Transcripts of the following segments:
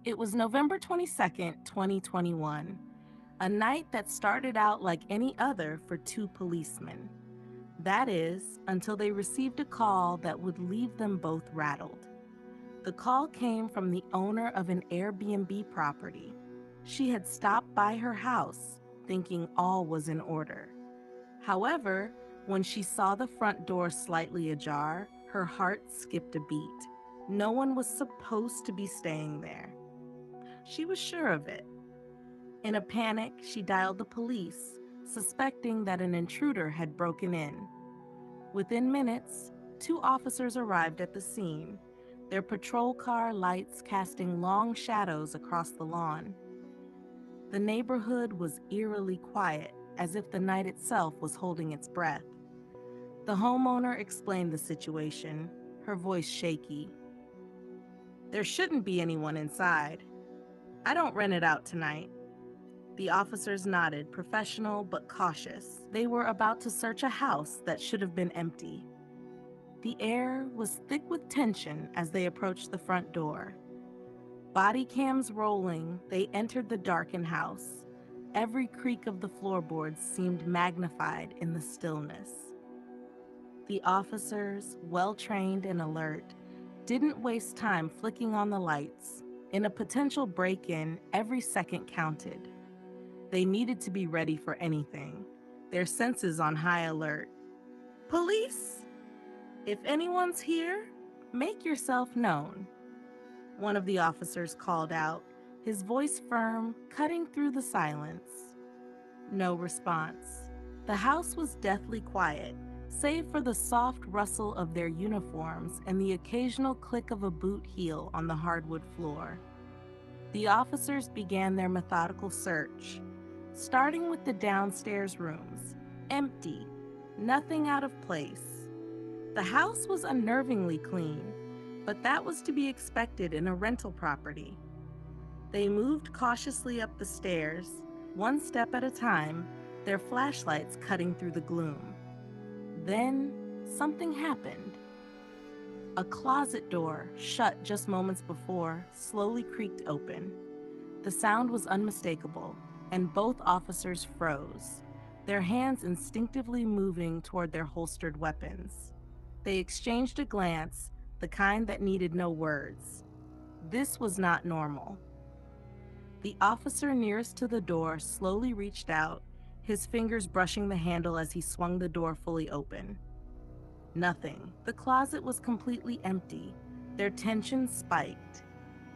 It was November 22nd, 2021, a night that started out like any other for two policemen. That is, until they received a call that would leave them both rattled. The call came from the owner of an Airbnb property. She had stopped by her house, thinking all was in order. However, when she saw the front door slightly ajar, her heart skipped a beat. No one was supposed to be staying there. She was sure of it. In a panic, she dialed the police, suspecting that an intruder had broken in. Within minutes, two officers arrived at the scene, their patrol car lights casting long shadows across the lawn. The neighborhood was eerily quiet, as if the night itself was holding its breath. The homeowner explained the situation, her voice shaky. "There shouldn't be anyone inside. I don't rent it out tonight." The officers nodded, professional but cautious. They were about to search a house that should have been empty. The air was thick with tension as they approached the front door. Body cams rolling, they entered the darkened house. Every creak of the floorboards seemed magnified in the stillness. The officers, well trained and alert, didn't waste time flicking on the lights. In a potential break-in, every second counted. They needed to be ready for anything, their senses on high alert. "Police? If anyone's here, make yourself known," one of the officers called out, his voice firm, cutting through the silence. No response. The house was deathly quiet, save for the soft rustle of their uniforms and the occasional click of a boot heel on the hardwood floor. The officers began their methodical search, starting with the downstairs rooms, empty, nothing out of place. The house was unnervingly clean, but that was to be expected in a rental property. They moved cautiously up the stairs, one step at a time, their flashlights cutting through the gloom. Then, something happened. A closet door, shut just moments before, slowly creaked open. The sound was unmistakable, and both officers froze, their hands instinctively moving toward their holstered weapons. They exchanged a glance, the kind that needed no words. This was not normal. The officer nearest to the door slowly reached out, his fingers brushing the handle as he swung the door fully open. Nothing. The closet was completely empty. Their tension spiked.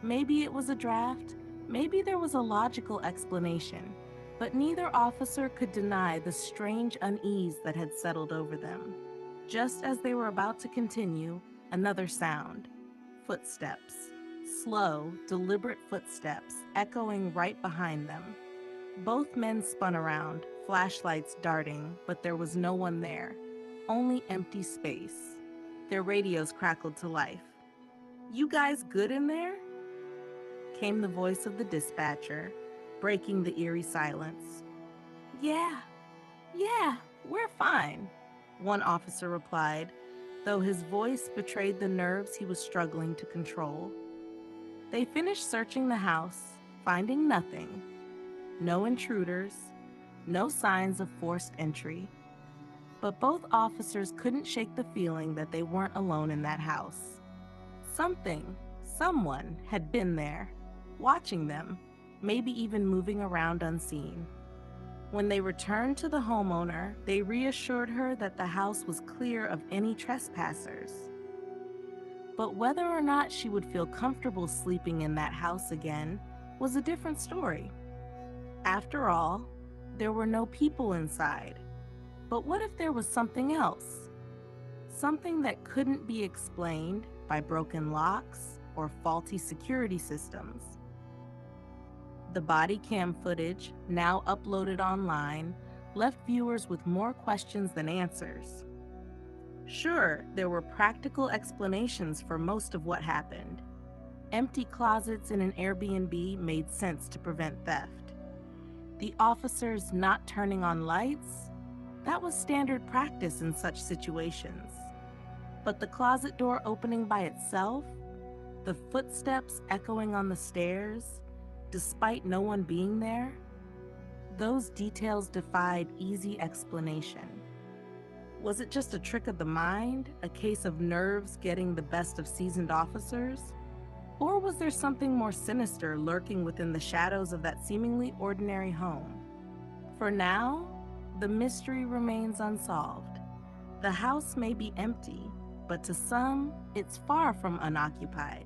Maybe it was a draft, maybe there was a logical explanation, but neither officer could deny the strange unease that had settled over them. Just as they were about to continue, another sound. Footsteps. Slow, deliberate footsteps echoing right behind them. Both men spun around, flashlights darting, but there was no one there. Only empty space. Their radios crackled to life. "You guys good in there?" came the voice of the dispatcher, breaking the eerie silence. "Yeah, yeah, we're fine," one officer replied, though his voice betrayed the nerves he was struggling to control. They finished searching the house, finding nothing. No intruders, no signs of forced entry. But both officers couldn't shake the feeling that they weren't alone in that house. Something, someone had been there, watching them, maybe even moving around unseen. When they returned to the homeowner, they reassured her that the house was clear of any trespassers. But whether or not she would feel comfortable sleeping in that house again was a different story. After all, there were no people inside. But what if there was something else? Something that couldn't be explained by broken locks or faulty security systems. The body cam footage, now uploaded online, left viewers with more questions than answers. Sure, there were practical explanations for most of what happened. Empty closets in an Airbnb made sense to prevent theft. The officers not turning on lights? That was standard practice in such situations. But the closet door opening by itself? The footsteps echoing on the stairs, despite no one being there, those details defied easy explanation. Was it just a trick of the mind, a case of nerves getting the best of seasoned officers? Or was there something more sinister lurking within the shadows of that seemingly ordinary home? For now, the mystery remains unsolved. The house may be empty, but to some, it's far from unoccupied.